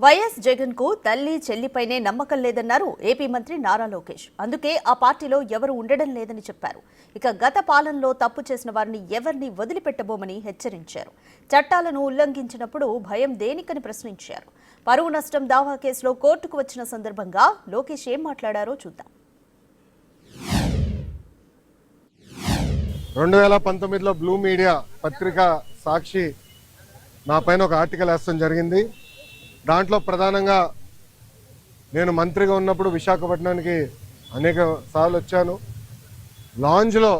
YS Jagan కు తల్లి చెల్లిపైనే నమ్మకం లేదన్నారు ఏపీ మంత్రి నారా లోకేష్. అందుకే ఆ పార్టీలో ఎవరు ఉండడం లేదని చెప్పారు. ఇక గత పాలనలో తప్పు చేసిన వారిని ఎవరిని వదిలిపెట్టబోమని హెచ్చరించారు. చట్టాలను ఉల్లంఘించినప్పుడు భయం దేనికని ప్రశ్నించారు. పరువు నష్టం దావా కేసులో కోర్టుకు వచ్చిన సందర్భంగా లోకేష్ ఏం మాట్లాడారో చూద్దాం. 2019లో బ్లూ మీడియా పత్రిక సాక్షి నా పైన ఒక ఆర్టికల్ వేస్తాం జరిగింది. దాంట్లో ప్రధానంగా నేను మంత్రిగా ఉన్నప్పుడు విశాఖపట్నానికి అనేక సార్లు వచ్చాను. లాంజ్లో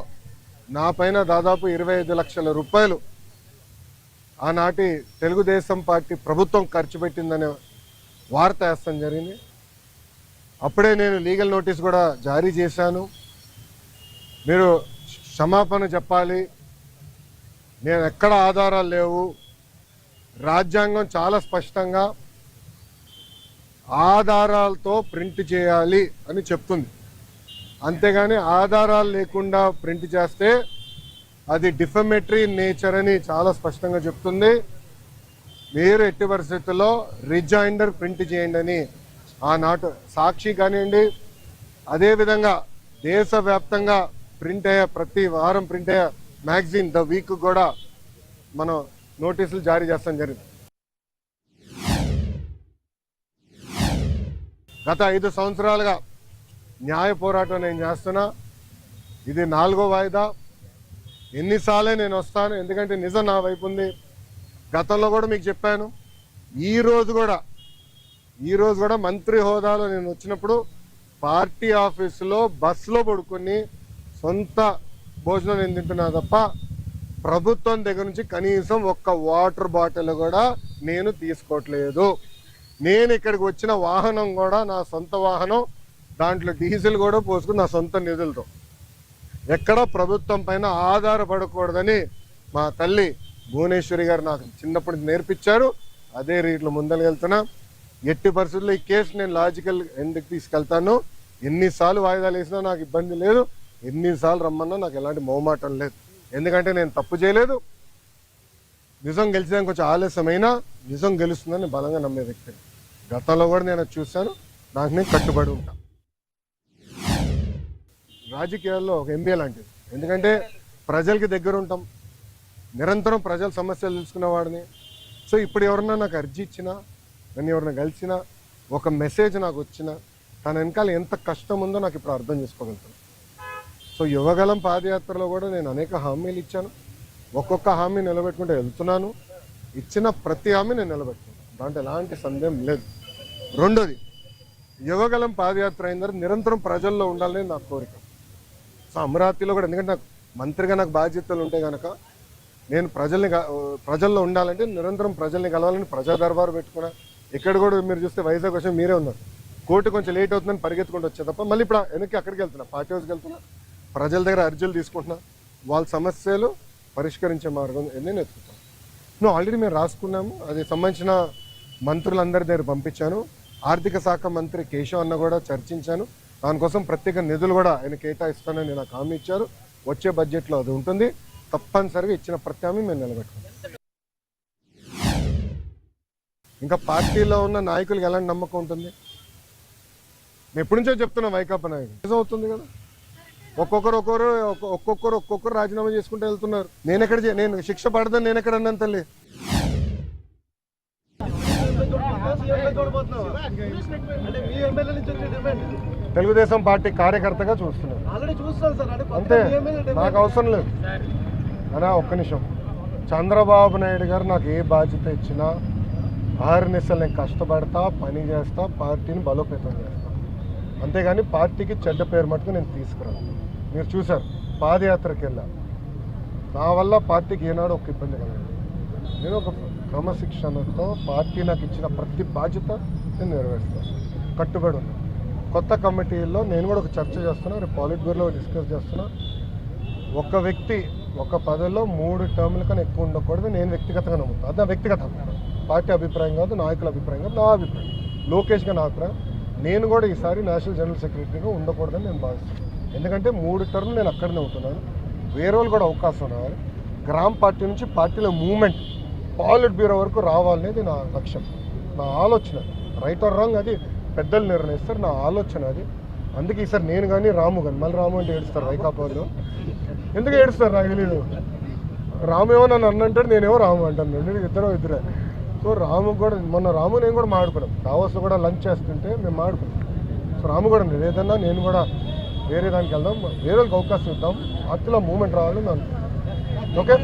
నా పైన దాదాపు 25 లక్షల రూపాయలు ఆనాటి తెలుగుదేశం పార్టీ ప్రభుత్వం ఖర్చు పెట్టిందనే వార్త వేస్తాం జరిగింది. అప్పుడే నేను లీగల్ నోటీస్ కూడా జారీ చేశాను. మీరు క్షమాపణ చెప్పాలి, నేను ఎక్కడ ఆధారాలు లేవు, రాజ్యాంగం చాలా స్పష్టంగా ఆధారాలతో ప్రింట్ చేయాలి అని చెప్తుంది. అంతేగాని ఆధారాలు లేకుండా ప్రింట్ చేస్తే అది డిఫమేటరీ నేచర్ అని చాలా స్పష్టంగా చెప్తుంది. మీరు ఎట్టి పరిస్థితుల్లో రిజైండర్ ప్రింట్ చేయండి అని ఆనాటి సాక్షి కానివ్వండి, అదేవిధంగా దేశవ్యాప్తంగా ప్రింట్ అయ్యే ప్రతి వారం ప్రింట్ అయ్యే మ్యాగజైన్ ద వీక్ కూడా మనం నోటీసులు జారీ చేస్తాం జరిగింది. గత 5 సంవత్సరాలుగా న్యాయ పోరాటం నేను చేస్తున్నా. ఇది 4వ వాయిదా. ఎన్నిసార్లే నేను వస్తాను, ఎందుకంటే నిజం నా వైపు ఉంది. గతంలో కూడా మీకు చెప్పాను. ఈరోజు కూడా మంత్రి హోదాలో నేను వచ్చినప్పుడు పార్టీ ఆఫీసులో బస్సులో పడుకొని సొంత భోజనం నేను తింటున్నా తప్ప ప్రభుత్వం దగ్గర నుంచి కనీసం ఒక్క వాటర్ బాటిల్ కూడా నేను తీసుకోవట్లేదు. నేను ఇక్కడికి వచ్చిన వాహనం కూడా నా సొంత వాహనం, దాంట్లో డీజిల్ కూడా పోసుకుని నా సొంత నిధులతో, ఎక్కడ ప్రభుత్వం పైన ఆధారపడకూడదని మా తల్లి భువనేశ్వరి గారు నాకు చిన్నప్పటి నేర్పించారు. అదే రీట్లో ముందరకెళ్తున్నా. ఎట్టి పరిస్థితుల్లో ఈ కేసు నేను లాజికల్ ఎందుకు తీసుకెళ్తాను. ఎన్నిసార్లు వాయిదాలు వేసినా నాకు ఇబ్బంది లేదు, ఎన్నిసార్లు రమ్మన్నా నాకు ఎలాంటి మొహమాటం లేదు. ఎందుకంటే నేను తప్పు చేయలేదు. నిజం గెలిచడానికి కొంచెం ఆలస్యమైనా నిజం గెలుస్తుందని బలంగా నమ్మే వ్యక్తిని. గతంలో కూడా నేను చూశాను. నాకు నేను కట్టుబడి ఉంటా. రాజకీయాల్లో ఒక ఎంబీఏ లాంటిది. ఎందుకంటే ప్రజలకి దగ్గర ఉంటాం, నిరంతరం ప్రజల సమస్యలు తెలుసుకునేవాడిని. సో ఇప్పుడు ఎవరన్నా నాకు అర్జీ ఇచ్చినా, నన్ను ఎవరైనా కలిసినా, ఒక మెసేజ్ నాకు వచ్చినా, తన వెనకాల ఎంత కష్టం ఉందో నాకు ఇప్పుడు అర్థం చేసుకోగలుగుతాను. సో యువగలం పాదయాత్రలో కూడా నేను అనేక హామీలు ఇచ్చాను. ఒక్కొక్క హామీ నిలబెట్టుకుంటూ వెళ్తున్నాను. ఇచ్చిన ప్రతి హామీ నేను నిలబెట్టుకున్నాను, దాంట్లో ఎలాంటి సందేహం లేదు. రెండోది, యువగలం పాదయాత్ర అయిన తర్వాత నిరంతరం ప్రజల్లో ఉండాలని నా కోరిక. సో అమరావతిలో కూడా, ఎందుకంటే నాకు మంత్రిగా నాకు బాధ్యతలు ఉంటాయి కనుక నేను ప్రజల్లో ఉండాలంటే నిరంతరం ప్రజల్ని కలవాలని ప్రజా దర్బారు పెట్టుకున్నా. ఇక్కడ కూడా మీరు చూస్తే వైజాగ్ వచ్చి మీరే ఉన్నారు. కోర్టు కొంచెం లేట్ అవుతుందని పరిగెత్తుకుంటూ వచ్చే తప్ప మళ్ళీ ఇప్పుడు వెనక్కి అక్కడికి వెళ్తున్నా, పార్టీ హౌస్కి వెళ్తున్నా, ప్రజల దగ్గర అర్జీలు తీసుకుంటున్నా, వాళ్ళ సమస్యలు పరిష్కరించే మార్గం నేను ఎత్తుకుతాను. నువ్వు ఆల్రెడీ మేము రాసుకున్నాము, అది సంబంధించిన మంత్రులందరి దగ్గర పంపించాను. ఆర్థిక శాఖ మంత్రి కేశవ్ అన్న కూడా చర్చించాను. దానికోసం ప్రత్యేక నిధులు కూడా ఆయన కేటాయిస్తానని నాకు హామీ ఇచ్చారు. వచ్చే బడ్జెట్లో అది ఉంటుంది. తప్పనిసరిగా ఇచ్చిన ప్రతి హామీ మేము నిలబెట్టుకుంటాం. ఇంకా పార్టీలో ఉన్న నాయకులకు ఎలాంటి నమ్మకం ఉంటుంది? నేను ఎప్పటి నుంచో చెప్తున్నా, వైకాపా నాయకులు నిజం అవుతుంది కదా. ఒక్కొక్కరు రాజీనామా చేసుకుంటూ వెళ్తున్నారు. నేను శిక్ష పడదని నేను ఎక్కడ అన్నాను తల్లి? తెలుగుదేశం పార్టీ కార్యకర్తగా చూస్తున్నారు అంతే, నాకు అవసరం లేదు అనా. ఒక్క నిమిషం. చంద్రబాబు నాయుడు గారు నాకు ఏ బాధ్యత ఇచ్చినా ఆర్ఎన్ఎస్ఎల్ నేను కష్టపడతా, పని చేస్తా, పార్టీని బలోపేతం చేస్తా. అంతేగాని పార్టీకి చెడ్డ పేరు మటుకు నేను తీసుకురాను. మీరు చూశారు, పాదయాత్రకి వెళ్ళా, నా వల్ల పార్టీకి ఏనాడు ఒక ఇబ్బంది కలగదు. నేను ఒక క్రమశిక్షణతో పార్టీ నాకు ఇచ్చిన ప్రతి బాధ్యత నేను నెరవేరుస్తాను, కట్టుబడి ఉన్నాను. కొత్త కమిటీల్లో నేను కూడా ఒక చర్చ చేస్తున్నా, రేపు పాలిట్ బ్యూరోలో డిస్కస్ చేస్తున్నా. ఒక వ్యక్తి ఒక పదవిలో 3 టర్ముల కన్నా ఎక్కువ ఉండకూడదు నేను వ్యక్తిగతంగా నమ్ముతాను. అది నా వ్యక్తిగతం, పార్టీ అభిప్రాయం కాదు, నాయకుల అభిప్రాయం కాదు, నా అభిప్రాయం, లోకేష్గా నా అభిప్రాయం. నేను కూడా ఈసారి నేషనల్ జనరల్ సెక్రటరీగా ఉండకూడదని నేను భావిస్తాను. ఎందుకంటే 3 టర్ములు నేను అక్కడనే అవుతున్నాను. వేరే వాళ్ళు కూడా అవకాశం రావాలి. గ్రామ పార్టీ నుంచి పార్టీలో మూవ్మెంట్ పాలిట్ బ్యూరో వరకు రావాలనేది నా లక్ష్యం. నా ఆలోచన. రైట్ ఆర్ రాంగ్ అది పెద్దలు నిర్ణయిస్తారు, నా ఆలోచన అది. అందుకే ఈసారి నేను కానీ రాము కానీ, మళ్ళీ రాము అంటే ఏడుస్తారు వైకాపాలో. ఎందుకు ఏడుస్తారు నాకు తెలియదు. రాము ఏమో నన్ను అన్నంటాడు, నేనేమో రాము అంటాను, ఇద్దరే. సో రాము కూడా మొన్న రాము నేను కూడా మాట్లాడుకున్నాం, దావోస్లో కూడా లంచ్ చేస్తుంటే మేము మాట్లాడుకున్నాం. సో రాము కూడా లేదన్నా నేను కూడా వేరే దానికి వెళ్దాం, వేరే వాళ్ళకి అవకాశం ఇద్దాం, అట్లా మూమెంట్ రావాలని అనుకుంటున్నాను. ఓకే.